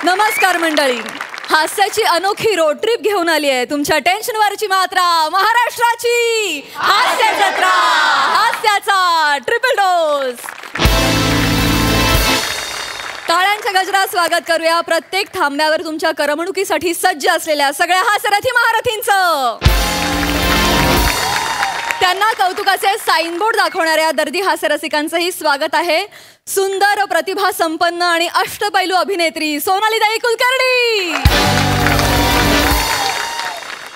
नमस्कार मंडळी, हास्याची अनोखी रोड ट्रिप घेऊन आली आहे तुमच्या टेन्शनवरची मात्रा महाराष्ट्राची हास्य जत्रा, हास्याचा ट्रिपल डोस. टाळ्यांच्या गजरात स्वागत करूया प्रत्येक थांब्यावर तुमच्या करमणुकीसाठी सज्ज असलेल्या सगळ्या हास्यरथी महारथींचं. त्यांना कौतुकाचे साइन बोर्ड दाखवणाऱ्या दर्दी हास्यरसिकांचंही स्वागत आहे. सुंदर, प्रतिभा संपन्न आणि अष्टपैलू अभिनेत्री सोनालीताई कुलकर्णी,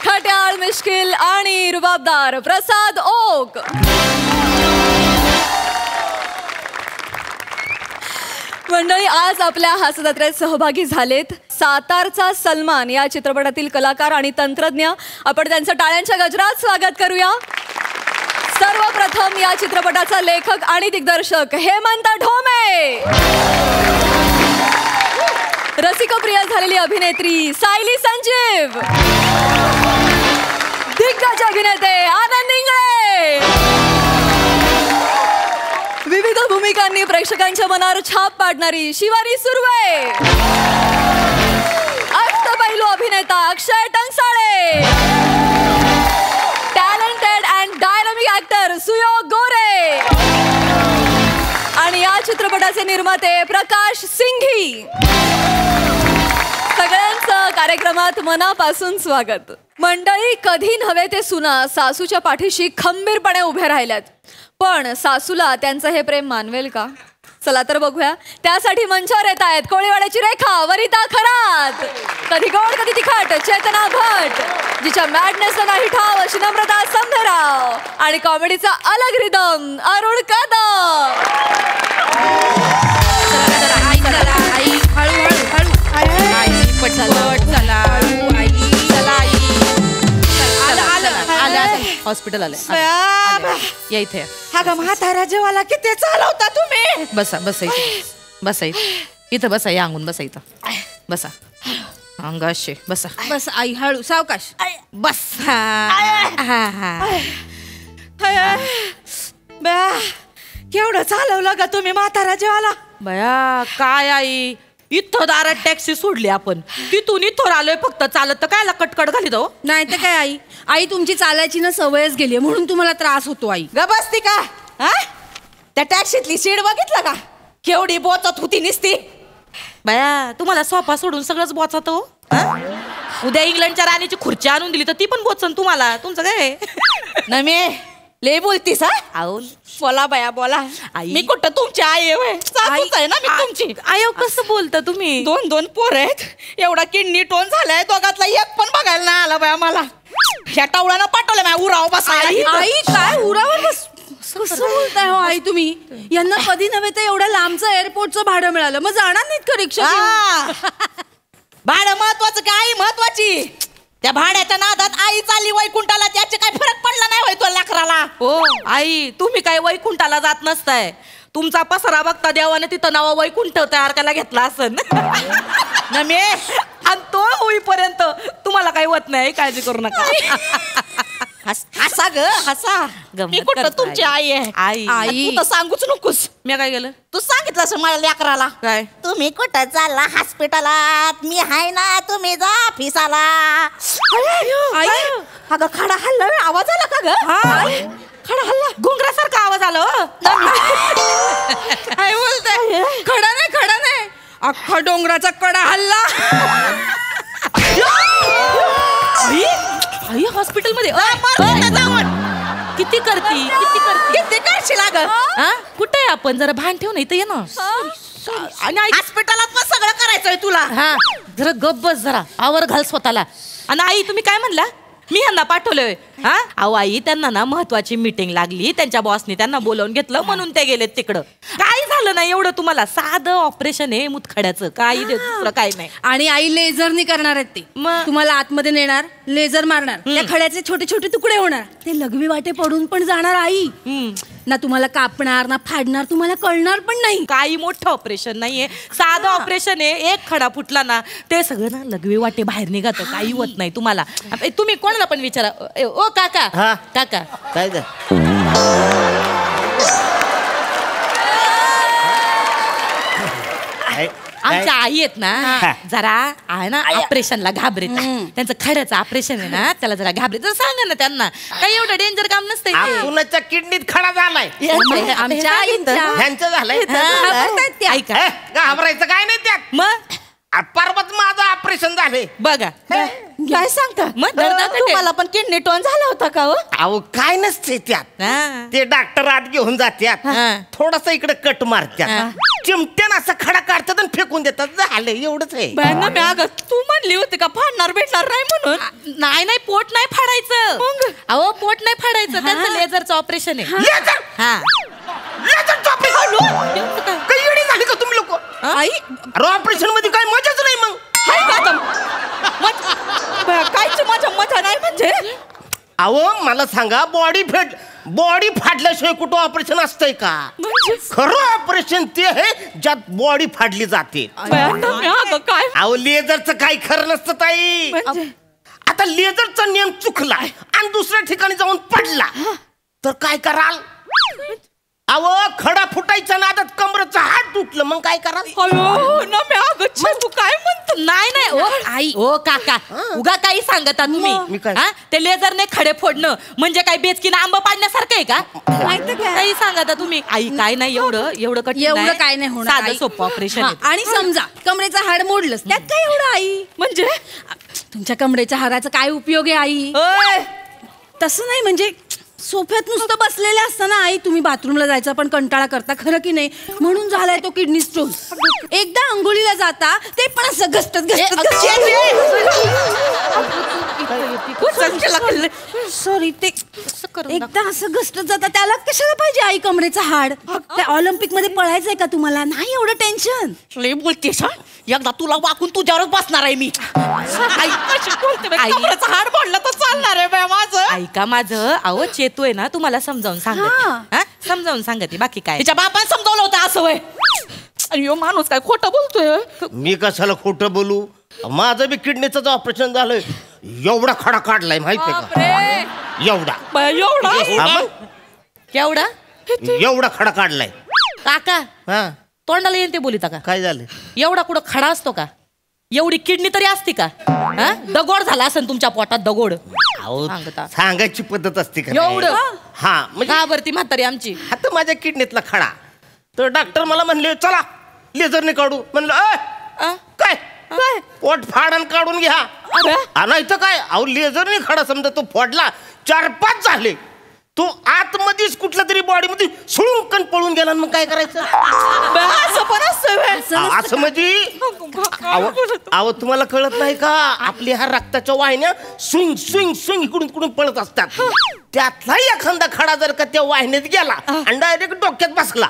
खट्याळ, मिश्किल आणि रुबाबदार प्रसाद ओक. मंडळी, आज आपल्या हास्यजत्रेत सहभागी झालेत सातारचा सलमान या चित्रपटातील कलाकार आणि तंत्रज्ञ. आपण त्यांचं टाळ्यांच्या गजरात स्वागत करूया. सर्वप्रथम या चित्रपटाचा लेखक आणि दिग्दर्शक हेमंत ढोमे. रसिकप्रिय झालेली अभिनेत्री सायली संजीव. दिग्गज अभिनेते आनंद इंगळे. विविध भूमिकांनी प्रेक्षकांच्या मनावर छाप पाडणारी शिवानी सुर्वे. अष्टपैलू अभिनेता अक्षय टंकसाळे. टॅलेंटेड अँड डायनामिक ऍक्टर सुयोग गोरे. आणि या चित्रपटाचे निर्माते प्रकाश सिंघी. सगळ्यांचं कार्यक्रमात मनापासून स्वागत. मंडळी, कधी नव्हे ते सुना सासूच्या पाठीशी खंबीरपणे उभे राहिल्यात, पण सासूला त्यांचं हे प्रेम मानवेल का? चला तर बघूया. त्यासाठी मंचावर येत आहेत कोळीवाड्याची रेखा वरिता खरात, कधी गोड कधी तिखट चेतना भट, जिच्या मॅडनेसला नाही ठाव अशी नम्रता संभेराव, आणि कॉमेडीचा अलग रिदम अरुण कदम. हॉस्पिटल आले या इथे. हा ग म्हातारा जेवाला किती चालवता तुम्ही. बसा बसा इथे, बसा इथं बसा. या अंगून बसा इथं, बसा अंगाशे बसा. बस आई, हळू सावकाश बस. केवढं चालवलं ग तुम्ही म्हातारा जेवाला. बया काय आई, इथं दारात टॅक्सी सोडली आपण, तिथून इथं आलोय फक्त चालत. तर कायला कटकट घाली तो. नाही तर काय आई, आई तुमची चालायची ना सवयच गेली म्हणून तुम्हाला त्रास होतो. आई ग बसती का? त्या टॅक्सीतली सीट बघितलं का, केवढी बोचत होती निसती. बया तुम्हाला सोफा सोडून सगळंच बोचत हो. उद्या इंग्लंडच्या राणीची खुर्ची आणून दिली तर ती पण बोचन तुम्हाला. तुमचं काय नमे लय बोलतीस. आहो बोला बया बोला. मी कुठं तुमची आई आहे ना. मी तुमची आयो कसं बोलता तुम्ही. दोन दोन पोर आहेत, एवढा किडनी टोन झालाय, दोघातला एक पण बघायला नाही आला बया मला. ह्या टावळ्यानं पाठवलं माझ्या उराव बसायला. आई काय उरावर बस. कसं बोलताय हो आई तुम्ही. यांना कधी नव्हे तर एवढ्या लांबचं एअरपोर्टचं भाडं मिळालं, मग जाणार नाहीत का रिक्षा. भाडं महत्वाचं का आई महत्वाची. त्या भाड्याच्या नादात आई चालली वैकुंठाला, त्याचे काय फरक पडला नाही तो लेकराला. हो आई, तुम्ही काय वैकुंठाला जात नसताय. तुमचा पसरा बघता देवाने तिथं नाव वैकुंठ तयार करायला घेतला असन. नमे आणि तो होईपर्यंत तुम्हाला काही होत नाही, काळजी करू नका. हसा ग हसा. मी कुठं तुमची आई आहे. आई तू तर सांगूच नकोस. मी काय केलं. तू सांगितलं असं मला लेकराला. काय तुम्ही कुठं चालला हॉस्पिटलात, मी आहे ना, तुम्ही जा फिसाला. अगं खडा हल्ला, आवाज आला का ग. खडा हल्ला, घुंगरासारखा आवाज आला. काय बोलताय. खडा नाही अख्खा डोंगराचा कडा हल्ला. आई हॉस्पिटल मध्ये किती करशील अगं. कुठे आहे आपण, जरा भान ठेव. नाही तर ये ना. आणि हॉस्पिटलात पण सगळं करायचंय तुला. हा जरा गप बस, जरा आवर घाल स्वतःला. आणि आई तुम्ही काय म्हणला. मी ह्यांना पाठवलंय. हा अहो आई, त्यांना ना महत्वाची मीटिंग लागली, त्यांच्या बॉसने त्यांना बोलावून घेतलं म्हणून ते गेलेत तिकडं. काय झालं नाही एवढं, तुम्हाला साधं ऑपरेशन आहे मुतखड्याचं, काही दुसरं काय नाही. आणि आई लेझरनी करणार आहेत ते. तुम्हाला आतमध्ये नेणार, लेझर मारणार, त्या खड्याचे छोटे छोटे तुकडे होणार, ते लघवी वाटे पडून पण जाणार. आई ना तुम्हाला कापणार ना फाडणार, तुम्हाला कळणार पण नाही. काही मोठं ऑपरेशन नाहीये, साधं ऑपरेशन आहे. एक खडा फुटला ना ते सगळं ना लघवी वाटे बाहेर निघत, काही होत नाही तुम्हाला. तुम्ही कोणाला पण विचारा. ओ काका काका काय आमच्या आई आहेत ना जरा आहे ना ऑपरेशनला घाबरेत त्यांचं खड्याचं ऑपरेशन आहे ना त्याला जरा घाबरेत जरा सांगा ना त्यांना काही एवढं डेंजर काम नसतं कुणाच्या किडनीत खडा झालाय आमच्या आईंच्या. ह्यांचं झालंय ऐका घाबरायचं काय नाही त्यात मग परवाच माझं ऑपरेशन झाले बघा काय सांगता मग दर्दाकट तुम्हाला पण किडनी टोन झाला होता का हो? अहो काय नसते त्यात हा. ते डॉक्टर आत घेऊन जात्यात हा. थोडस इकडे कट मारत्यात चिमट्यान असं खडा काढतात आणि फेकून देतात झालं एवढंच आहे बायांना मी अगं तू म्हणली होती का फाडणार भेटणार नाही म्हणून नाही नाही पोट नाही फाडायचं अहो पोट नाही फाडायचं त्यांचं लेझरचं ऑपरेशन आहे लेझर हा लेझरचं ऑपरेशन काही येडी झाली का तुम्ही लोक आई ऑपरेशन मध्ये काय मजाच नाही मग हाय का आता? कायची माझ्या मजा नाही म्हणजे अहो मला सांगा बॉडी फाडल्याशिवाय कुठं ऑपरेशन असतंय का खरं ऑपरेशन ते आहे ज्यात बॉडी फाडली जाते बायांना मी अगं काय अहो लेझरचं काही खरं नसतं ताई आता लेझरचा नियम चुकला आणि दुसऱ्या ठिकाणी जाऊन पडला तर काय कराल अहो खडा फुटायचा ना आता कमरेचं हात तुटलं मग काय कराल अयो ना मी अगं तू काय म्हणतो नाही नाही ओ आई ओ काका उगा काही सांगता मी तुम्ही काय? हा? ते लेझरने खडे फोडणं म्हणजे काय बेचकीनं आंबा पाडण्यासारखं आहे का माहिती काय? काही सांगता तुम्ही आई काय नाही एवढं कठीण एवढं काय नाही होणार साधं आई. सोपं ऑपरेशन हा, आणि समजा कमरेचं हाड मोडलंस त्यात काय एवढं आई म्हणजे तुमच्या कमरेच्या हाडाचा काय उपयोग आहे आई तसं नाही म्हणजे सोफ्यात नुसतं बसलेले असताना आई तुम्ही बाथरूमला जायचा पण कंटाळा करता खरं की नाही म्हणून झालाय तो किडनी स्टोन एकदा अंघोळीला जाता ते पण असं घसटत सॉरी ते एकदा असं घसटत जाता त्याला कशाला पाहिजे आई कमरेचं हाड त्या ऑलिम्पिक मध्ये पळायचंय का तुम्हाला नाही एवढं टेन्शन लय बोलतेस हा एकदा तुला वाकून तुझ्यावरच बसणार आहे मी आई कशी बोलते बाई? कमरेचं हाड मोडलं तर चालणार आहे बाई माझं ऐका माझं अहो चेतू आहे ना तुम्हाला समजावून सांगते हा? समजावून सांगते बाकी काय तिच्या बापाने समजावलं होतं असं वय अयो माणूस काय खोटं बोलतोय मी कशाला खोटं बोलू माझं बी किडनीचं ऑपरेशन झालंय एवढा खडा काढलाय माहितीये का एवढा बाई, एवढा हा मग? केवढा एवढा खडा काढलाय काका हा तोंडाला येईन ते बोलिता का काय झालं एवढा कुठं खडा असतो का एवढी किडनी तरी असते का हा? दगोड झाला असेल तुमच्या पोटात दगोड अहो सांगता. सांगायची पद्धत असते का नाही? एवढं हा म्हणजे का बरं ती म्हातारी आमची आता माझ्या किडनीतला खडा तर डॉक्टर मला म्हणले चला लेझरने काढू म्हणलं काय काय? पोट फाडण काढून घ्या नाही तर काय अहो लेझरने खडा समजा तो फोडला 4-5 झाले तो आतमध्येच कुठल्या तरी बॉडी मध्ये सुळून पळून गेला मग काय करायचं असं पण असतं व्हय. असं म्हणजे अहो तुम्हाला कळत नाही का आपल्या ह्या रक्ताच्या वाहिन्या स्विंग स्विंग स्विंग इकडून तिकडून पळत असतात त्यातला एखादा खडा जर का त्या वाहिन्यात गेला आणि डायरेक्ट डोक्यात बसला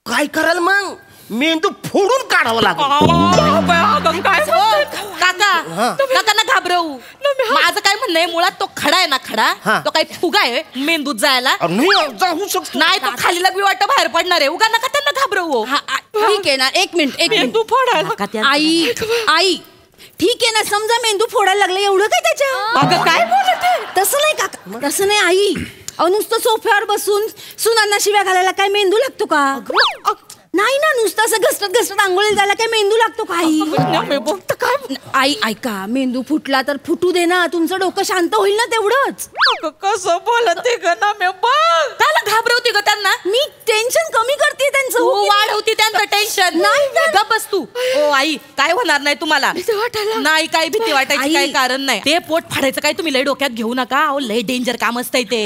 काय कराल मग मेंदू फोडून काढावं लागेल अगं, काय बोलते? काका ना घाबरवू माझं काय म्हणणं आहे मुळात तो खडा आहे ना खडा तो काही फुगा आहे मेंदूत जायला जाऊ शकतो नाही तो खालीला बी वाटत बाहेर पडणार आहे उगा नका त्यांना घाबरवू ठीक आहे ना एक मिनिट मेंदू फोडायला आई आई ठीक आहे ना समजा मेंदू फोडायला लागला एवढं काय त्याच्या काय बोलते तसं नाही काका तसं नाही आई अहो नुसतं सोफ्यावर बसून सुनांना शिव्या घालायला काय मेंदू लागतो का नाही ना नुसतं असं घसरत आंघोळीला जायला काय मेंदू लागतो काही आई ऐका मेंदू फुटला तर फुटू दे ना तुमचं डोकं शांत होईल ना तेवढंच कसं बोलते ग ना मी त्याला घाबरवते ग त्यांना मी टेन्शन कमी करते त्यांचं वाढवती त्यांचं टेन्शन नाही गप बस तू ओ आई काय होणार नाही तुम्हाला नाही काय भीती वाटायची काही कारण नाही ते पोट फाडायचं काय तुम्ही लय डोक्यात घेऊ नका अहो लय डेंजर काम असतंय ते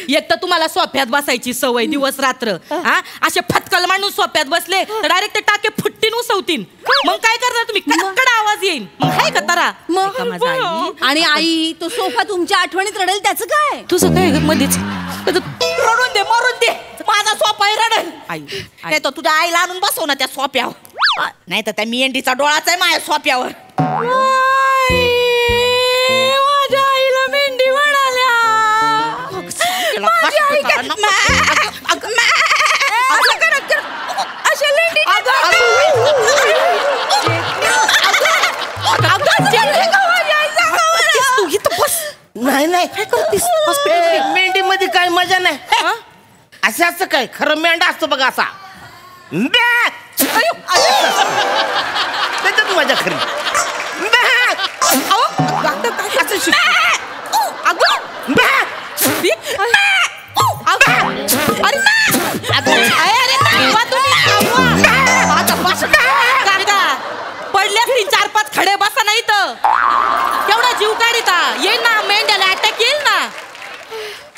एक तर तुम्हाला सोफ्यात बसायची सवय दिवस रात्र हा असे फटकल मांडून सोफ्यात बसले तर डायरेक्ट ते टाके फुटतीन उसवतीन मग काय करणार तुम्ही कडकड आवाज येईल मग हाय का तारा माझा आई आणि आई तो सोफा तुमच्या आठवणीत रडेल त्याचं काय तुझं काय मध्येच रडून दे मरून दे माझा सोफा रडेल आई नाही तर तुझ्या आईला आणून बसव ना त्या सोप्यावर नाही तर त्या मेंढीचा डोळाच आहे माझ्या सोप्यावर माझ्या आईला मेंढी म्हणाल्या माझी आई नाही नाही मेंढी मध्ये काय मजा नाही असं काय खरं मेंढा असतो बघा असा त्याच्यात मजा खरी. पडल्या 4-5 खडे बसा नाही तर केवढा जीव काढिता येईल ना मेंढ्याला अटॅक येईल ना.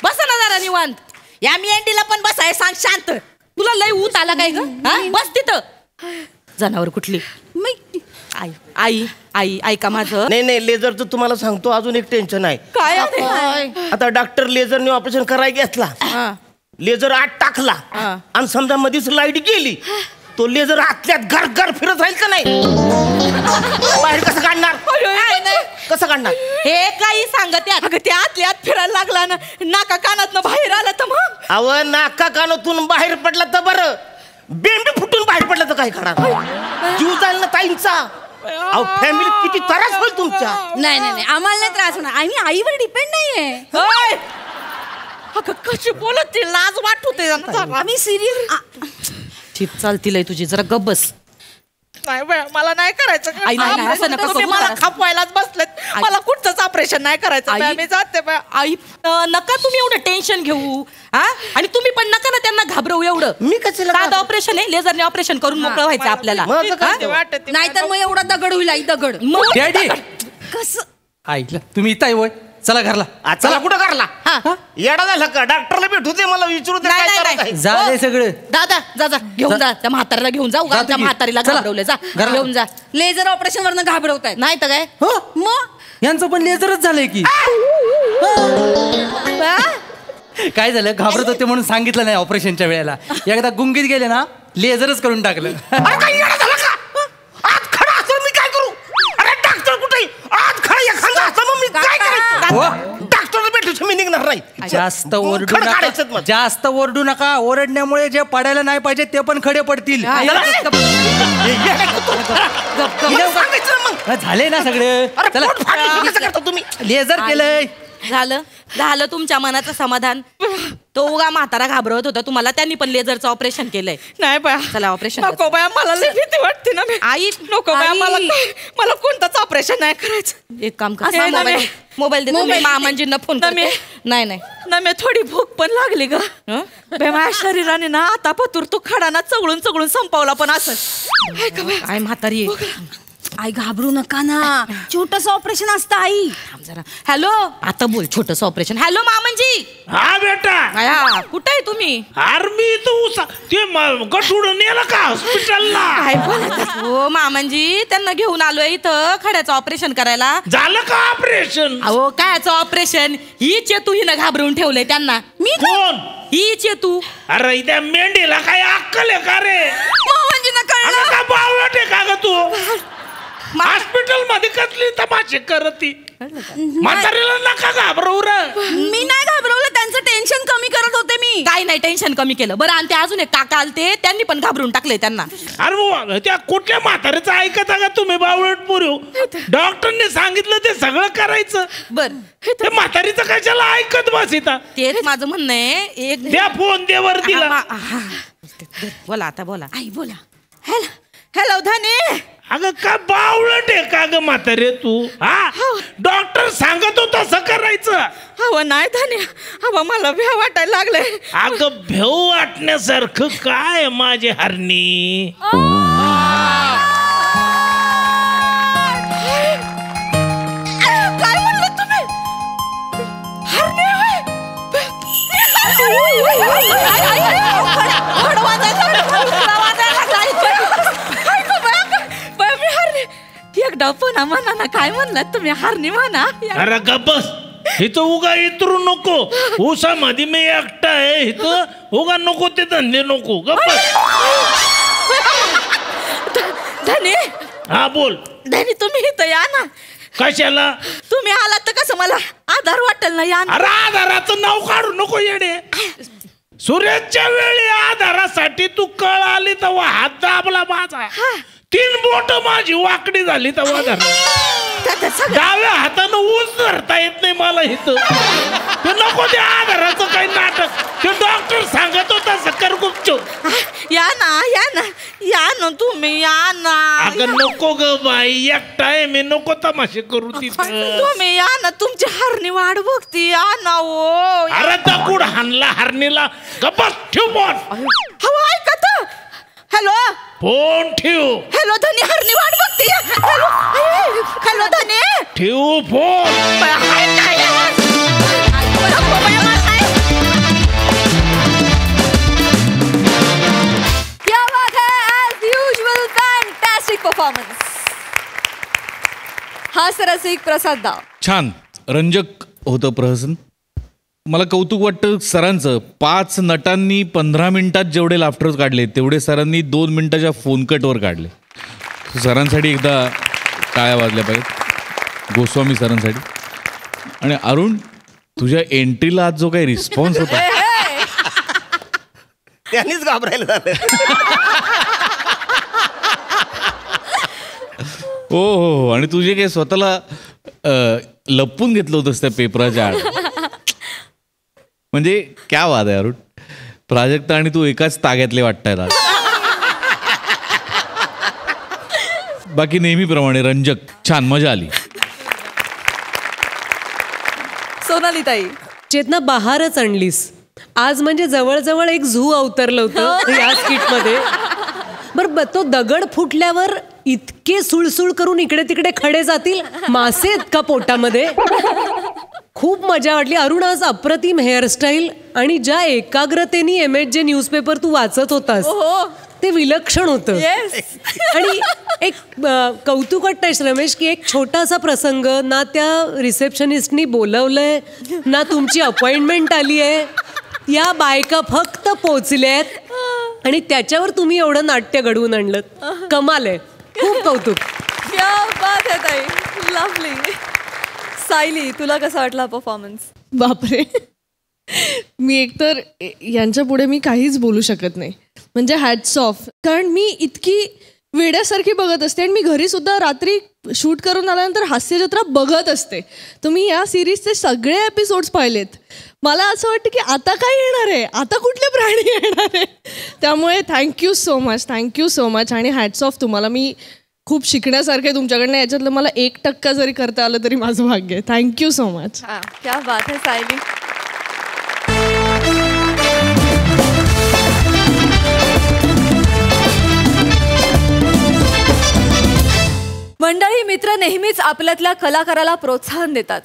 बसा ना जरा निवांत. या मेंढीला पण बसाय सांग शांत. तुला लय ऊत आला काय ग? बस तिथं. जनावर कुठली आई आई आई ऐका माझं. नाही लेझरचं तुम्हाला सांगतो अजून एक टेन्शन आहे. काय आता डॉक्टर लेझरने ऑपरेशन करायला घेतला. लेझर आत टाकला आणि समजा मध्येच लाईट गेली तो लेझर आतल्यात घर घर फिरत राहील का नाही. बाहेर कसं काढणार कसं काढणार हे काही सांगत अगं ते आतल्या आत फिरायला लागला ना नाका कानातनं बाहेर आला तर मग. अव नाका कानातून बाहेर पडला तर बरं बेंबी फुटून बाहेर पडला तर काय करणार. जीव जाईल ना ताईंचा. अहो फॅमिली किती त्रास होईल तुमच्या. नाही नाही आम्हाला नाही त्रास होणार. आम्ही आईवर डिपेंड नाहीये. कशी बोलत ती लाज वाटते. आम्ही सिरियल ठीक चालतील तुझी जरा गब्बस. नाही मला नाही करायचं. आई, नाही, नाही, असं नका तुम्ही करू. मला खपवायलाच बसलेत. मला कुठचंच ऑपरेशन नाही करायचं. आई. मी जाते बाय. आई नका तुम्ही एवढं टेन्शन घेऊ. आणि तुम्ही पण नका ना त्यांना घाबरवू एवढं. मी कशाला साधं ऑपरेशन आहे लेझरने ऑपरेशन करून मोकळं व्हायचं आपल्याला. माझं काय ते वाटत नाही तर मग एवढा दगड होईल आई दगड. डॅडी कसं ऐकलं तुम्ही इथं आहे होय. चला घरला. चला कुठं करला येडा झाला का. डॉक्टरला भेटू दे मला विचारू दे नाही, काय नाही, करायचं नाही. आहे. झालंय सगळं. दादा जा जा घेऊन जा त्या म्हाताऱ्याला घेऊन जाऊ जातो त्या की. म्हातारीला चला. घाबरवलं जा घराला. घेऊन जा. लेझर ऑपरेशन वरनं घाबरवतायत. नाही तर काय हो मग यांचं पण लेझरच झालंय की. काय झालं घाबरत होते म्हणून सांगितलं नाही ऑपरेशनच्या वेळेला. एकदा गुंगीत गेले ना लेझरच करून टाकलं. अरे काय येडा झाला का. आत खडा असं मी काय करू. अरे डॉक्टर कुठे आत खडा एखादा असं मग मी काय करायचं. डॉक्टरला भेटू मी निघणार नाही. जास्त ओरडू खडं काढायचं नका. मग. जास्त ओरडू नका. ओरडण्यामुळे जे पडायला नाही पाहिजे ते पण खडे पडतील. सांगायचं मग. झाले ना सगळे. अरे चला पोट फाटलं कसं करता तुम्ही. लेझर केलंय. झालं झालं तुमच्या मनाचं समाधान. तो उगा म्हातारा घाबरवत होता तुम्हाला त्यांनी पण लेझरचं ऑपरेशन केलंय. नाही बाया. चला ऑपरेशन नको बाया मला लई भीती वाटते ना. आई नको बाया आई. मला कोणतंच ऑपरेशन नाही करायचं. एक काम कर असं मोबाईल मोबाईल दे मोबाईल दे. मामांजींना फोन ना करते. मी- नाही नाही ना मी थोडी भूक पण लागली ग. माझ्या शरीराने ना आता पतूर तो खडाना चगळून चगळून संपवला पण असं. आई म्हातारी आई घाबरू नका ना. छोटस ऑपरेशन असतं आई. जरा हॅलो आता बोल छोटस ऑपरेशन. हॅलो मामांजी. हा बेटा कुठे आहे तुम्ही. आर्मी तो ते गठुडून नेला का हॉस्पिटलला. हो मामांजी त्यांना घेऊन आलोय इथं खड्याचं ऑपरेशन करायला. झालं का ऑपरेशन. अहो कायचं ऑपरेशन. ही चेतू हिनं घाबरवून ठेवलंय त्यांना. कोण ही चेतू. अरे त्या मेंढीला काय अक्कल आहे का रे. मामांजींना कळलं. अगं का बावळट आहे का ग तू. हॉस्पिटल मध्ये कसली तमाशे करती. म्हातारीला नका घाबरवू रे. मी नाही घाबरवलं. त्यांचं टेन्शन कमी करत होते मी. काही नाही टेन्शन कमी केलं. बरं आणि ते अजून एक काका आलते त्यांनी पण घाबरून टाकले त्यांना. अरे बुवा, त्या कुठल्या म्हातारीचं ऐकता का तुम्ही बावळट पोरं. डॉक्टरने सांगितलं ते सगळं करायचं. बर ते म्हातारीचं कशाला ऐकत बसिता. तेच माझं म्हणणं आहे. एक त्या फोन दे वर दिला. बोला आता बोला. आई बोला. हॅलो हॅलो धनी. अगं का बावळट आहे का ग म्हातारे तू. हा डॉक्टर सांगत होता तसं करायचं. हवं नाही धनी. हवं मला भ्या वाटायला लागलंय. अगं भेऊ वाटण्यासारखं काय माझे हरणी. काय म्हणलं तुम्ही. हरणे एकदा पुन्हा म्हणा ना. काय म्हणलात तुम्ही. हरणी म्हणा. अरे गप्पस इथं उगा इतरू नको. ऊसामध्ये मी एकटा आहे इथं. उगा नको ते धंदे नको. गप्पस. धनी हा बोल. धनी तुम्ही इथं या ना. कशाला. तुम्ही आलात तर कसं मला आधार वाटेल ना. या ना. अरे आधाराचं नाव काढू नको येडे. सूर्याच्या वेळी आधारासाठी तू कळ आली तेव्हा हात दाबला माझा. 3 बोट माझी वाकडी झाली तेव्हा डाव्या हातानं ऊस धरता येत नाही मला इथं. ते नको ते आधाराचं काही नाटक. ते डॉक्टर सांगत होता सकर गुपचूप. या ना तुम्ही या ना. अगं नको ग बाई, एकटाय मी, नको तमाशे करू तिथं. तुम्ही या ना, तुमची हरणी वाट बघती. या ना ओ. अरे दगड हाणला हरणीला. गप्पा ठेव फोन. हवं ऐका तर. हॅलो फोन ठेव. हॅलो धनी, हरणी वाट बघती. हॅलो धनी, ठेव फोन. क्या बात है, as usual, fantastic performance. हास्यरसिक प्रसाद दा. छान रंजक होतं प्रहसन. मला कौतुक वाटतं सरांचं. 5 नटांनी 15 मिनिटात जेवढे लाफ्टर्स काढले तेवढे सरांनी 2 मिनिटाच्या फोन कटवर काढले. सरांसाठी एकदा टाळ्या वाजल्या पाहिजेत, गोस्वामी सरांसाठी. आणि अरुण, तुझ्या एंट्रीला आज जो काही रिस्पॉन्स होता त्यांनीच घाबरायला झालं. हो हो. आणि तुझे काही स्वतःला लपवून घेतलं होतंस त्या पेपराच्या आड. म्हणजे क्या वाद आहे अरुण. प्राजक्ता आणि तू एकाच ताग्यातले वाटतायत आज. बाकी नेहमीप्रमाणे रंजक, छान, मजा आली. सोनाली ताई. चेतना, बहारच आणलीस आज. म्हणजे जवळजवळ एक झू अवतरलं होतं या स्किटमध्ये. बरं, तो दगड फुटल्यावर इतके सुळसुळ करून इकडे तिकडे खडे जातील, मासे आहेत का पोटामध्ये? खूप मजा वाटली. अरुण, आज अप्रतिम हेअरस्टाईल आणि ज्या एकाग्रतेने MHJ न्यूजपेपर तू वाचत होतास ते विलक्षण होतं. आणि एक कौतुक वाटतंय रमेश, की एक छोटासा प्रसंग ना त्या रिसेप्शनिस्टनी बोलवलंय ना तुमची अपॉइंटमेंट आली आहे. या बायका फक्त पोचल्यात आणि त्याच्यावर तुम्ही एवढं नाट्य घडवून आणलं. कमाल आहे. खूप कौतुक. क्या बात है ताई, लवली. सायली, तुला कसा वाटला परफॉर्मन्स? बापरे, मी एकतर यांच्या पुढे मी काहीच बोलू शकत नाही. म्हणजे हॅट्स ऑफ. कारण मी इतकी वेड्यासारखी बघत असते आणि मी घरी सुद्धा रात्री शूट करून आल्यानंतर हास्यजत्रा बघत असते. तुम्ही या सिरीजचे सगळे एपिसोड्स पाहिलेत. मला असं वाटतं की आता काय येणार आहे, आता कुठले प्राणी येणार आहे. त्यामुळे थँक्यू सो मच आणि हॅट्स ऑफ तुम्हाला. मी खूप शिकण्यासारखे तुमच्याकडनं. याच्यातलं मला 1% जरी करता आलं तरी माझं भाग्य आहे. Thank you so much. क्या बात है सायली. मंडळी, मित्र नेहमीच आपल्यातल्या कलाकाराला प्रोत्साहन देतात,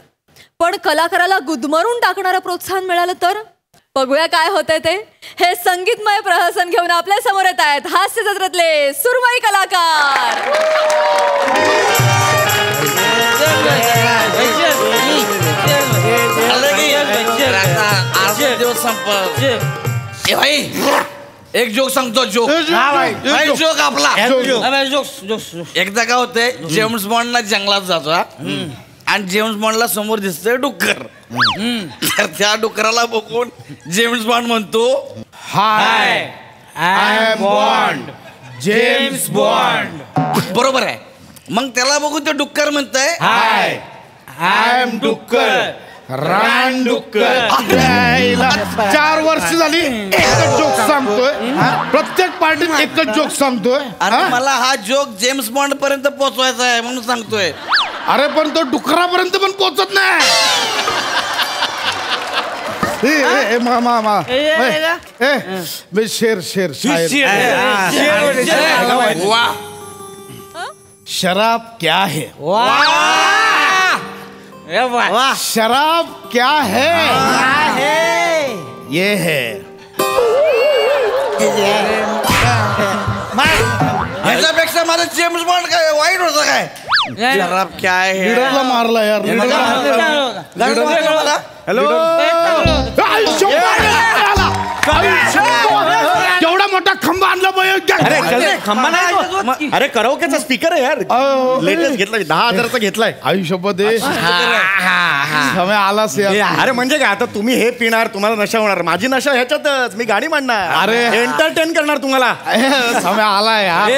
पण कलाकाराला गुदमरून टाकणारं प्रोत्साहन मिळालं तर? बघूया काय होतंय ते. हे संगीतमय प्रहसन घेऊन आपल्या समोर येत आहेत हास्य जत्रेतले सुरमई कलाकार. एक जोक सांगतो. जोक आपला. एकदा काय होतंय, जेम्स बॉन्डला जंगलात जातो आणि जेम्स बॉन्डला समोर दिसतोय डुक्कर. तर त्या डुकराला बघून जेम्स बॉन्ड म्हणतो, hi I am Bond, James Bond. बरोबर आहे. मग त्याला बघून ते डुक्कर म्हणतंय, हाय आय एम डुक्कर, रान डुक्कर. 4 वर्ष झाली एकच जोक सांगतोय. प्रत्येक पार्टीत एकच जोक सांगतोय. आणि मला हा जोक जेम्स बॉन्ड पर्यंत पोहोचवायचा आहे म्हणून सांगतोय. अरे पण तो डुकरापर्यंत पण पोहोचत नाही. शेर शराब क्या है? शराब क्या है? ये है. ह्याच्यापेक्षा माझं जेम्स बॉन्ड काय वाईट होतं काय? शराब क्या है? लीडरला मारला यार. हॅलो, केवढा मोठा खंबा आणला पाहिजे. खंबा नाही, अरे कराओकेचा स्पीकर आहे यार. लेटेस्ट घेतलाय, 10,000चा घेतलाय. आयुष्यपत समय आलास यार. अरे म्हणजे काय, आता तुम्ही हे पिणार, तुम्हाला नशा होणार. माझी नशा ह्याच्यातच, मी गाणी मांडणार. अरे एंटरटेन करणार तुम्हाला. समय आला यार.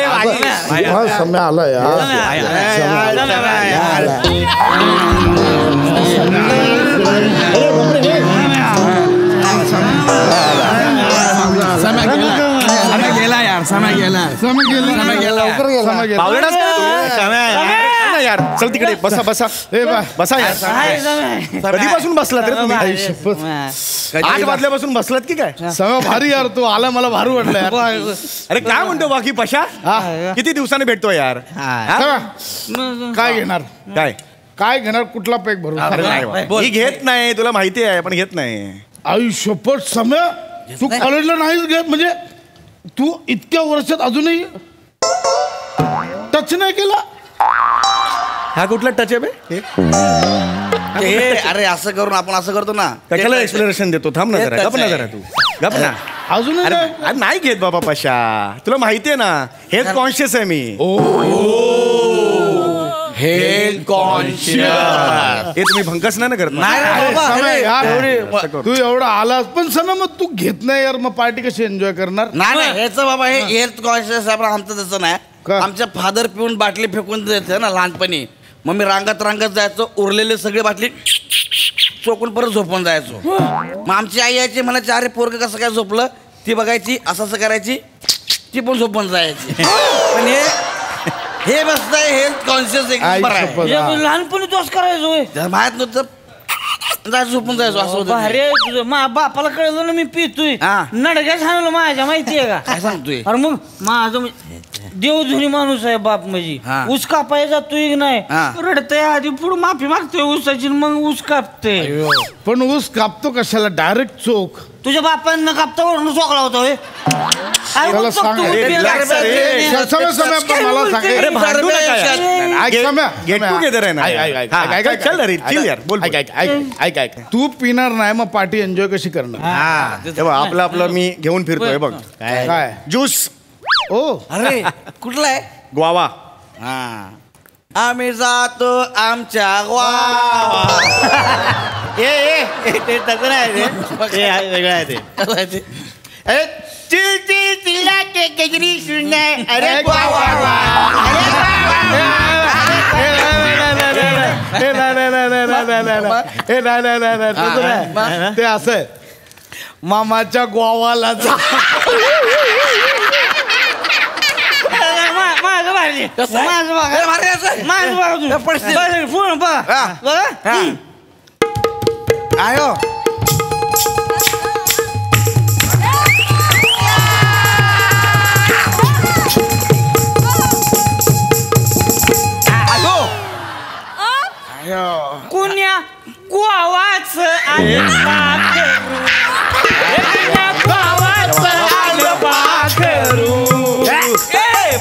समय आला यार. यार चल तिकडे बसा बसा बसा यार. कधीपासून बसला तरी तुम्ही? 8 वाजल्यापासून बसलात की काय? सगळं भारी यार, तू आला मला भारी वाटलं यार. अरे काय म्हणतो बाकी पशा? किती दिवसाने भेटतो यार? काय घेणार? काय घेणार? कुठला पॅक भरून? मी घेत नाही, तुला माहिती आहे, पण घेत नाही. आयुष्यपट समय तू कॉलेजला नाहीच घेत म्हणजे तू इतक्या वर्षात अजूनही टच नाही केला? हा कुठला टच आहे बे? अरे असं करून आपण असं करतो ना. कशाला एक्सप्लेनेशन देतो? थांब ना जरा, गप ना जरा तू, गप ना. अजून नाही घेत बाबा पशा, तुला माहिती आहे ना, हेल्थ कॉन्शियस आहे मी. Health conscious. हे तुम्ही भंकस नाही ना करत? तू एवढा आलास पण समय मग तू घेत नाही यार, मग पार्टी कशी एन्जॉय करणार? नाही ह्याचं बाबा हे हेल्थ कॉन्शियस आहे, पण आमचं तसं नाही. आमच्या फादर पिऊन बाटली फेकून देते ना लहानपणी, मग मी रांगत जायचो, उरलेले सगळे बाटली चोकून परत झोपून जायचो. मग आमची आई यायची म्हणायची, अरे पोरग कसं काय झोपलं, ती बघायची, असं करायची, ती पण झोपून जायची. पण हे बसताय हेल्थ कॉन्शियस एक लहानपणी तोच करायचो, माहित नव्हतं, जायचं झोपून जायचो. असं होतं. बापाला कळलं ना मी पितोय, नडक्या सांगलं माझ्या, माहितीये का? काय सांगतोय? अरे मग माझं देवधुनी माणूस आहे बाप, म्हणजे ऊस कापाय जातोय की नाही, रडतय आधी पुढे माफी मागतोय ऊसाची, मग ऊस कापते. पण ऊस कापतो कशाला? डायरेक्ट चोख. तुझ्या बापांना कापता वरून चोकला होता होय. मला सांग, तू पिणार नाही मग पार्टी एन्जॉय कशी करणार? तेव्हा आपलं मी घेऊन फिरतोय बघ. काय ज्यूस? ओ अरे कुठला आहे? ग्वावा. आम्ही जातो आमच्या ग्वावा. ते तसं नाही ते वेगळं आहे ते. अरे तिला ते केजरी सुनणार. अरे ते असं मामाच्या ग्वावाला जा. आयो कुण्या गुवाच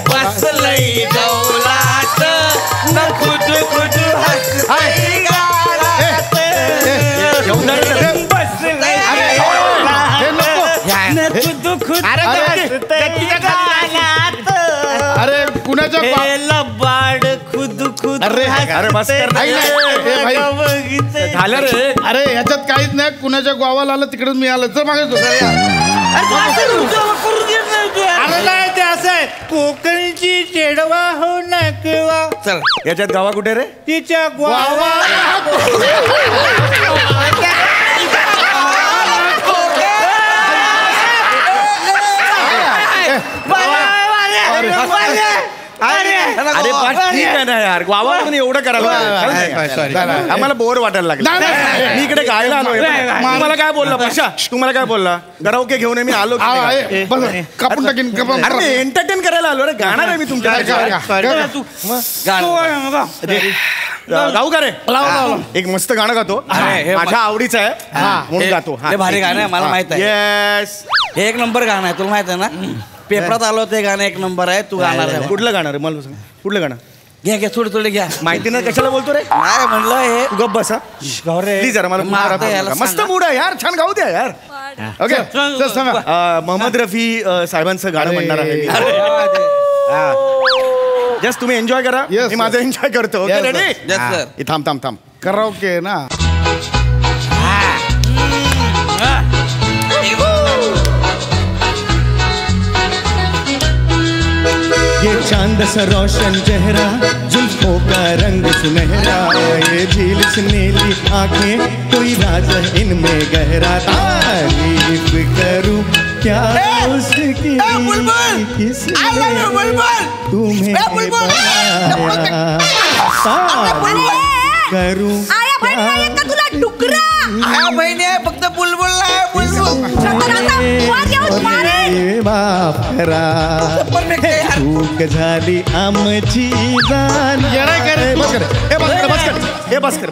बसलई दौलात खुद खुद अरे कुणाच्या लबाड खुद खुद. अरे झालं रे. अरे ह्याच्यात काहीच नाही. कुणाच्या गावाला आलं तिकडे मी आलं तर मागायचो. अरे नाही ते असं आहे, कोकणची चेडवा हो नकवा. चल याच्यात गावा कुठे रे? तिच्या गावा. अरे ठीक आहे ना यार, गावा म्हणून एवढं करायला आम्हाला बोर वाटायला लागलं. मी इकडे गायला आलोय. तुम्हाला काय बोलला पशा? तुम्हाला काय बोलला? गरावके घेऊन मी आलो. कापून टाकीन. अरे एंटरटेन करायला आलो रे. गाणार आहे मी तुमच्या. गाऊ का रे? एक मस्त गाणं गातो, माझ्या आवडीचं आहे म्हणून गातो. भारी गाणं आहे, मला माहित आहे. येस, हे एक नंबर गाणं आहे, तुला माहित आहे ना? पेपरात आलो ते गाणं एक नंबर आहे. तू गाणार आहे. कुठलं गाणं रे? मला सांग कुठलं गाणं. घ्या थोडे घ्या. माहिती नाही कशाला बोलतो रे? नाही म्हणलं हे गप बसा प्लीज जरा. मला मस्त मूड आहे यार, छान गाऊ द्या यार. ओके मोहम्मद रफी साहेबांचं गाणं म्हणणार आहे. जस्ट तुम्ही एन्जॉय करा, मी माझं एन्जॉय करतो. Okay ready? थांब कराओके ना. ये चांद सा रोशन चेहरा, जुल्फों का रंग सुनहरा, ये झील सी नीली आंखें, कोई राज इनमें गहरा. तारीफ करूं क्या उसकी किसने तुम्हें बनाया करूं तुला डुकरा बहिणी आहे फक्त बुलबुल माफ करा चूक झाली आमची जाण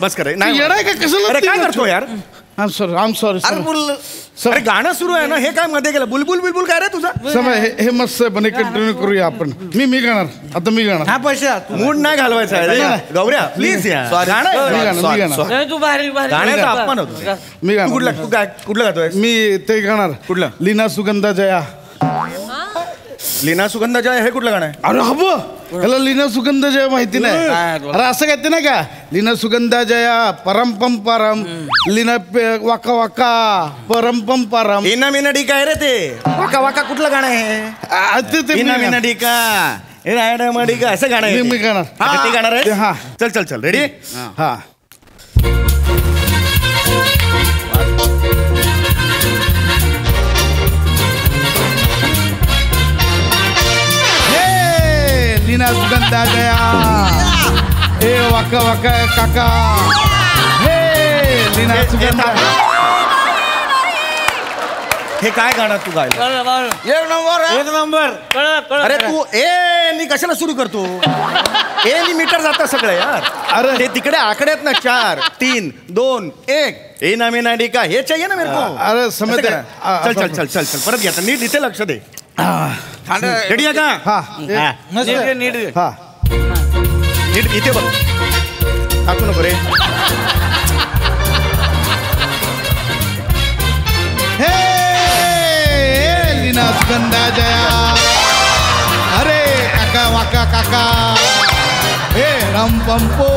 बस कर नाही अरे काय करतो यार आम सॉरी अरे गाणं सुरू आहे ना हे काय मध्ये गेलं बुलबुल बिलबुल काय रे तुझा समय हे मस्त आहे पण कंटिन्यू करूया आपण मी गाणार आता मी गाणार हा पैसा मूड नाही घालवायचा आहे गौऱ्या प्लीज तू भारी भारी गाण्याचा अपमान होतो मी गाणार कुठलं गातोय मी ते गाणार कुठलं लीना सुगंधा जया लीना सुगंधा जय हे कुठलं गाणं आहे अरे हब याला लीना सुगंध जया माहिती नाही अरे असं कहते ना का लीना सुगंधा जया परम पम परम लीना वाका वाका परम पम परम मीना मीना डी काय रे ते वाका वाका कुठलं गाणं आहे मीना मीना डी का हे रायडा मडी का असं गाणं आहे मी गाणार ते गाणार आहे हा चल चल चल रेडी हा लीना सुगंधा जया हे वाका वाका काका हे लीना सुगंधा हे काय गाणं तू गायलं एक नंबर अरे तू ए नी कशाला सुरू करतो ए नी मीटर जातं सगळं यार अरे ते तिकडे आकडे आहेत ना 4 3 2 1 ए ना मी ना डी का हे चाहिए ना मेरे को अरे समझ चल चल चल चल चल परत घ्या नीट इथे लक्ष दे रेडी आहे का हा नीट हा नीट इथे बघ टाकू नको रे हे लीना सुगंधा जया अरे काका वाका काका हे राम पंपो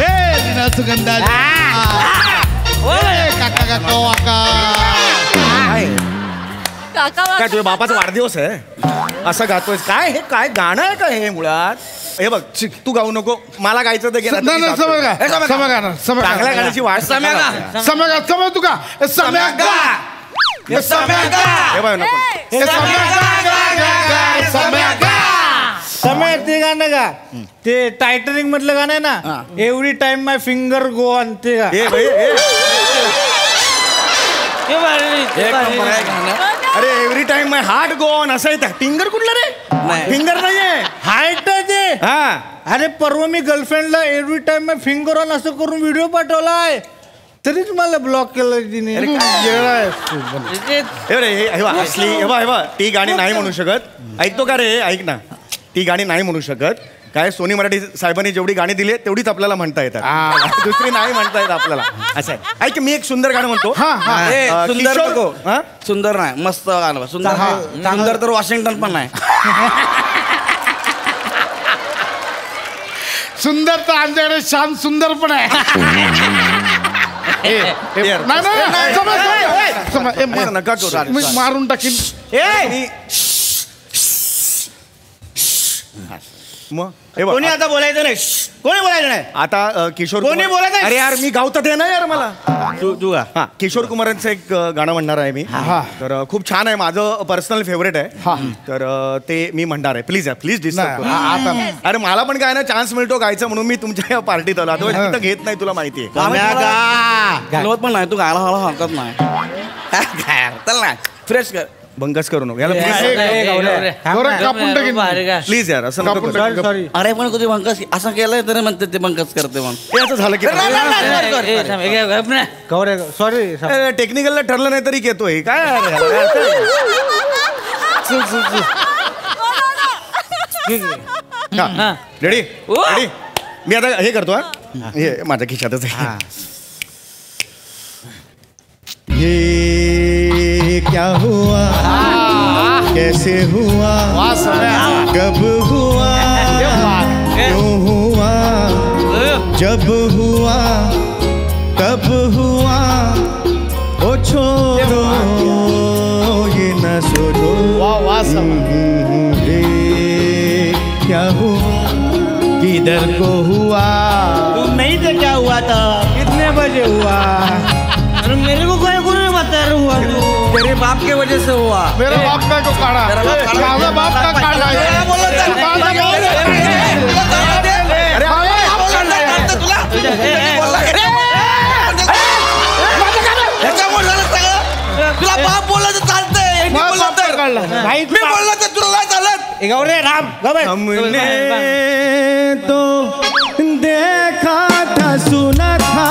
हे लीना सुगंधा जया काका काका वाका काय तुझ्या बापाचा वाढदिवस आहे असं गातोय काय हे काय गाणं आहे का हे मुळात हे बघ तू गाऊ नको मला गायचं तर चांगल्या गाण्याची वाट समय तू का समय ते गाणं का ते टायटनिक मधलं गाणं आहे ना every time my finger go on ते अरे every time my heart go on असं आहे फिंगर कुठलं रे फिंगर नाहीये हार्ट ते हा अरे परवा मी गर्लफ्रेंडला every time my finger on असं करून व्हिडिओ पाठवलाय तरी तुम्हाला ब्लॉक केलं तिने हे ती गाणी नाही म्हणू शकत ऐकतो का रे ऐक ना ती गाणी नाही म्हणू शकत काय सोनी मराठी साहेबांनी जेवढी गाणी दिली तेवढीच आपल्याला म्हणता येतात दुसरी नाही म्हणता येत आपल्याला असं आहे ऐक मी एक सुंदर गाणं म्हणतो सुंदर नको सुंदर नाही मस्त गाणं सुंदर तर वॉशिंग्टन पण नाही सुंदर तर आमच्याकडे श्याम सुंदर पण आहे मारून टाकीन कोणी आता बोलायचं नाही कोणी बोलायचं नाही आता किशोर कोणी बोलायचं अरे यार मी गावतात आहे ना यार मला तू हा किशोर कुमारांचं एक गाणं म्हणणार आहे मी तर खूप छान आहे माझं पर्सनल फेवरेट आहे तर ते मी म्हणणार आहे प्लीज प्लीज डिस्टर्ब अरे मला पण काय ना चान्स मिळतो गायचं म्हणून मी तुमच्या पार्टीत आलो आता घेत नाही तुला माहिती आहे पण नाही तू गायला हळू हरकत नाही चल ना फ्रेश कर बंकस करू नको प्लीज यार असं अरे पण कधी बंकस असं केलंय तरी म्हणते ते बंकस करते म्हणून असं झालं की सॉरी टेक्निकलला ठरलं नाही तरी घेतोय काय रेडी रेडी मी आता हे करतो हे माझ्या खिशातच आहे ये क्या हुआ कैसे हुआ कब हुआ क्यों हुआ जब हुआ तब हुआ ओ छोड़ो ये न सोचो ये क्या हुआ किधर को हुआ तुम नहीं थे क्या हुआ था कितने बजे हुआ अरे मेरे को क्या कोने बता रहा हुआ तू? तेरे बाप के वजह से हुआ. मेरा बाप का को काढा माझा बाप का काढला तुला बाप बोलला तर चालतंय. मी बोलला तर तुला नाही चालत. हमने तो देखा था सुना था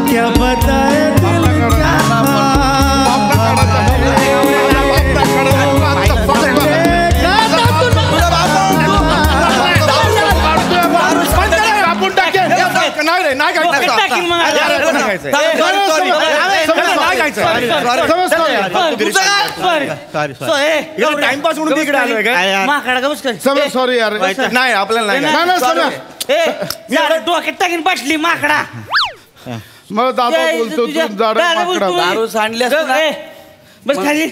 क्या बताए दिल क्या टाइमपास म्हणून इकडे आलोय काय? सॉरी यार नाही आपल्याला नाही डोक्यात टाकीन बसली माकडा. मग दादा बोलतो दारू सांडली बस खाली.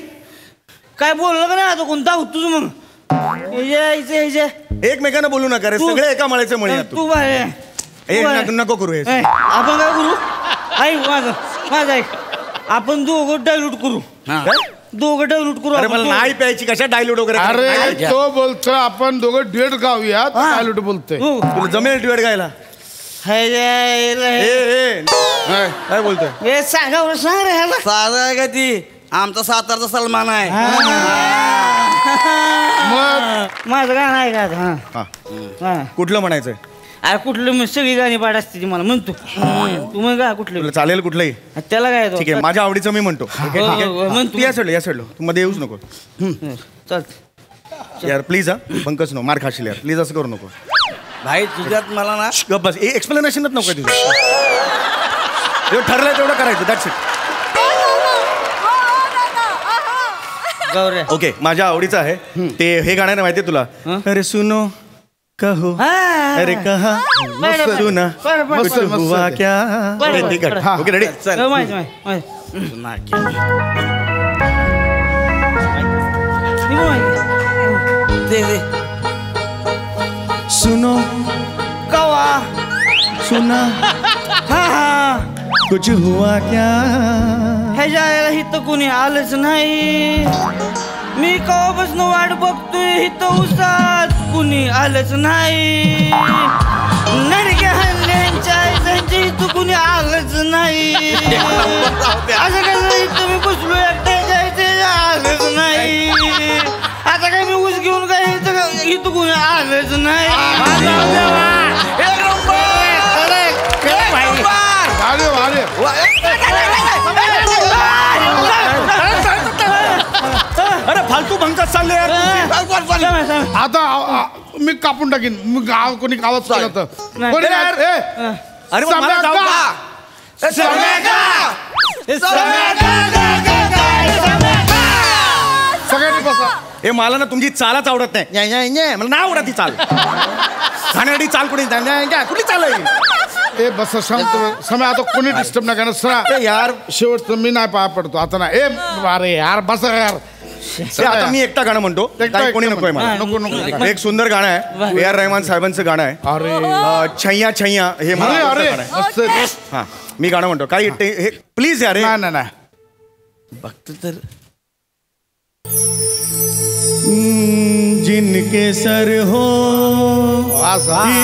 काय बोललं का नाही आता कोणता तुझं मग एकमेकांना बोलू नका रे, सगळे एका मळ्याचे मळी आहात तू नको करू हे. आपण काय करू? ऐक माझं ऐक. आपण दोघं डायल्यूट करू. दोघं डायल्यूट करू. अरे मला नाही प्यायची, कशा डायल्यूट वगैरे. अरे तो बोलतोय आपण दोघं ड्युएट गाऊया, डायल्यूट बोलतोय. तुला जमेल ड्युएट गायला? काय बोलतोय? सांग रे साधा आहे का ती? आमचा सातारचा सलमान आहे. माझं गाणं आहे का? कुठलं म्हणायचंय? अरे कुठलं मी सगळी गाणी पाठ असते ती मला म्हणतो. तू मग का कुठलं चालेल कुठलंही? त्याला काय ठीक आहे, माझ्या आवडीचं मी म्हणतो. तू या सोडलं तू मध्ये येऊच नको. चल यार प्लीज पंकज नो मार खाशील यार, प्लीज असं करू नको भाई. तुझ्यात मला ना गप बस. एक्सप्लेनेशनच नको तुझं. ठरलंय तेवढं करायचं, दॅट्स इट. ओके, माझ्या आवडीचं आहे ते. हे गाणं नाही माहितीये तुला? अरे सुनो कहो अरे कहा सुना कुछ हुआ क्या. Okay ready. सुनो कवा सुना कुछ हुआ क्या. ह्याच्या इथं कुणी आलंच नाही. मी कवापासून वाट बघतोय इथं उसात कुणी आलंच नाही. नडक्या हल्ल्यांच्या इथं कुणी आलंच नाही. असं कसं इथं मी बसलो एकट्याच्या इथे आलंच नाही. आता काय मी ऊस घेऊन काय इथं कुणी आलंच नाही. अरे फालतू भंकत चालले यार. आता मी कापून टाकीन. गाव कोणी गावात चाललं तर अरे मला जाऊ का? सगळ्यांनी बसा. हे मला ना तुमची चालच आवडत नाही. मला नाही आवडत ती चाल. खाण्यासाठी चाल कुठे कुठली चाल आहे? ए बस शांत समय. आता कोणी डिस्टर्ब नाही करणार. सरा यार शेवटचं मी नाही पाया पडतो आता ना. अरे यार बस यार. आता मी एकटा गाणं म्हणतो, कोणी नकोय मला. नको. एक सुंदर गाणं आहे, ए आर रहमान साहेबांचं गाणं आहे. अरे छैया छैया हे मला आवडतं गाणं आहे. हा मी गाणं म्हणतो. काय हे प्लीज यार. नाही बघतो तर. जिनके सर हो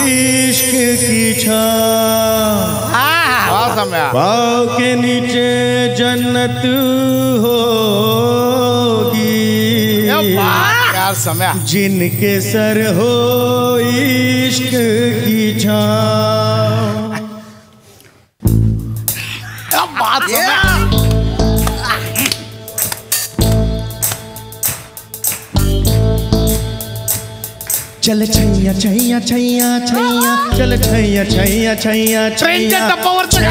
इश्क की छाँव, पाँव के नीचे जन्नत होगी. जिनके सर हो इश्क की छाँव. चल छैया छैया छैया छैया चल छैया छैया छैया छैया छैया छैया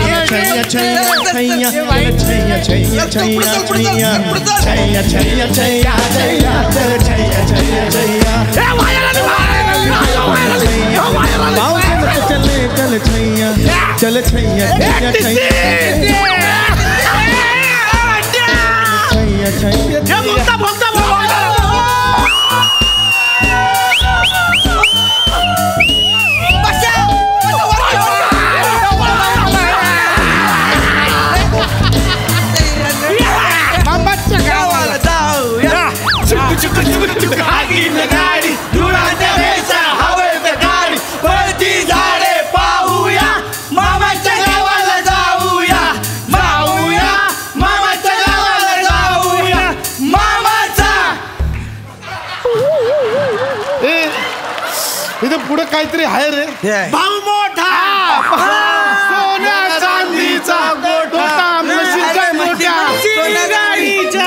छैया छैया छैया छैया छैया छैया छैया छैया छैया छैया चल छैया छैया छैया पाँव के मत चले चल छैया चल छैया छैया छैया छैया छैया. इथे पुढे काहीतरी आहे रे. भाऊ मोठा सोन्या चांदीचा गोठा म्हशीच्या गोठ्या गाडीच्या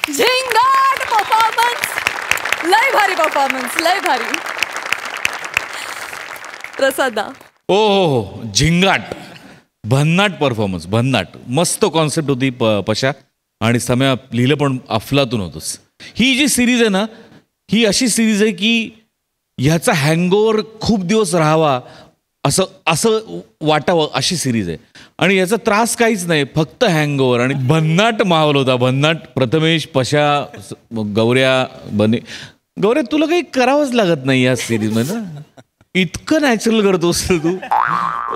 झिंगाट परफॉर्मन्स, लय भारी परफॉर्मन्स, लय भारी. प्रसादा. हो, झिंगाट, भन्नाट परफॉर्मन्स, भन्नाट. मस्त कॉन्सेप्ट होती पशा, आणि समय लिहिलं पण अफलातून होतंच. ही जी सिरीज आहे ना, ही अशी सिरीज आहे की ह्याचा हँगओव्हर खूप दिवस राहावा असं वाटावं अशी सिरीज आहे. आणि याचा त्रास काहीच नाही, फक्त हँगओव्हर. आणि भन्नाट माहोल होता, भन्नाट. प्रथमेश, पशा, गौऱ्या, गौऱ्या तुला काही करावंच लागत नाही या सिरीजमध्ये. इतकं नॅचरल करतोस तू.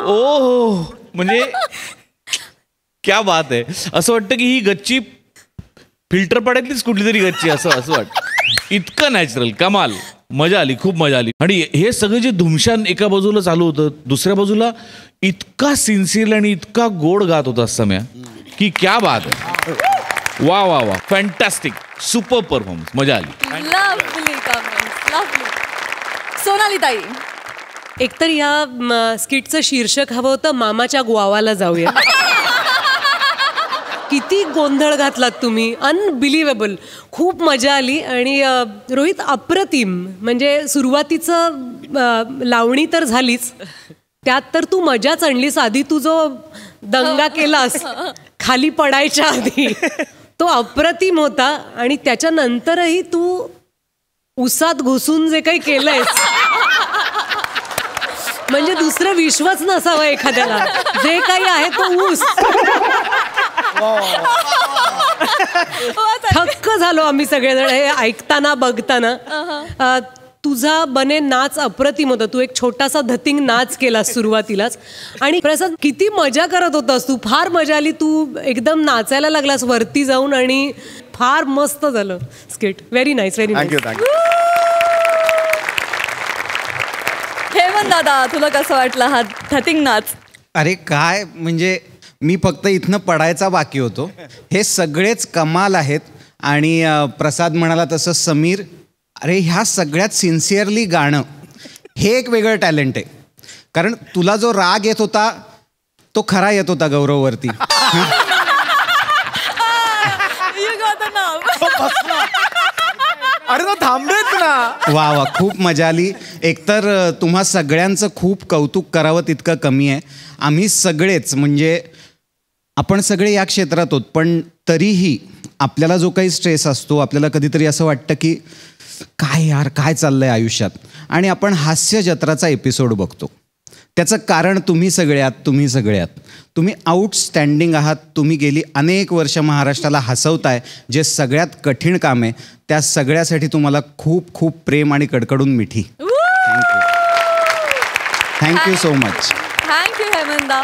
ओ म्हणजे क्या बात आहे. असं वाटतं की ही गच्ची फिल्टर पाड्यातलीच कुठली तरी गच्ची असं वाटतं. इतकं नॅचरल, कमाल. मजा आली, खूप मजा आली. आणि हे सगळं जे धुमशान एका बाजूला चालू होतं, दुसऱ्या बाजूला इतका सिन्सिअर आणि इतका गोड गात होता सम्या की क्या बात आहे. वा वा वा, फॅन्टॅस्टिक, सुपर परफॉर्मन्स, मजा आली. Lovely comments, lovely. सोनाली ताई. एकतर या स्किटचं शीर्षक हवं होतं मामाच्या ग्वावाला जाऊया. किती गोंधळ घातलात तुम्ही, अनबिलिव्हेबल. खूप मजा आली. आणि रोहित, अप्रतिम. म्हणजे सुरुवातीचं लावणी तर झालीच, त्यात तर तू मजाच आणलीस. आधी तू जो दंगा केलास खाली पडायच्या आधी, तो अप्रतिम होता. आणि त्याच्यानंतरही तू उसात घुसून जे काही केलंयस, म्हणजे दुसरं विश्वच नसावं एखाद्याला. जे काही आहे तो ऊस. थक्क झालो आम्ही सगळेजण हे ऐकताना, बघताना. तुझा बने नाच अप्रतिम होता. तू एक छोटासा धतिंग नाच केला सुरुवातीलाच. आणि प्रसाद, किती मजा करत होतास तू. फार मजा आली. तू एकदम नाचायला लागलास वरती जाऊन, आणि फार मस्त झालं skit. Very nice, very nice. Hemant दादा, तुला कसं वाटलं हा धतिंग नाच? अरे काय, म्हणजे मी फक्त इथनं पडायचा बाकी होतो. हे सगळेच कमाल आहेत. आणि प्रसाद म्हणाला तसं समीर, अरे ह्या सगळ्यात सिन्सिअरली गाणं हे एक वेगळं टॅलेंट आहे. कारण तुला जो राग येत होता तो खरा येत होता गौरववरती. अरे तो थांबेच ना. वा वा, खूप मजा आली. एकतर तुम्हा सगळ्यांचं खूप कौतुक करावं तितकं कमी आहे. आम्ही सगळेच, म्हणजे आपण सगळे या क्षेत्रात आहोत, पण तरीही आपल्याला जो काही स्ट्रेस असतो, आपल्याला कधीतरी असं वाटतं की काय यार, काय चाललंय आयुष्यात. आणि आपण हास्य जत्राचा एपिसोड बघतो. त्याचं कारण तुम्ही सगळे आहात. तुम्ही आउटस्टँडिंग आहात. तुम्ही गेली अनेक वर्ष महाराष्ट्राला हसवताय, जे सगळ्यात कठीण काम आहे. त्या सगळ्यासाठी तुम्हाला खूप खूप प्रेम आणि कडकडून मिठी. Thank you so much. Thank you Hemant दा.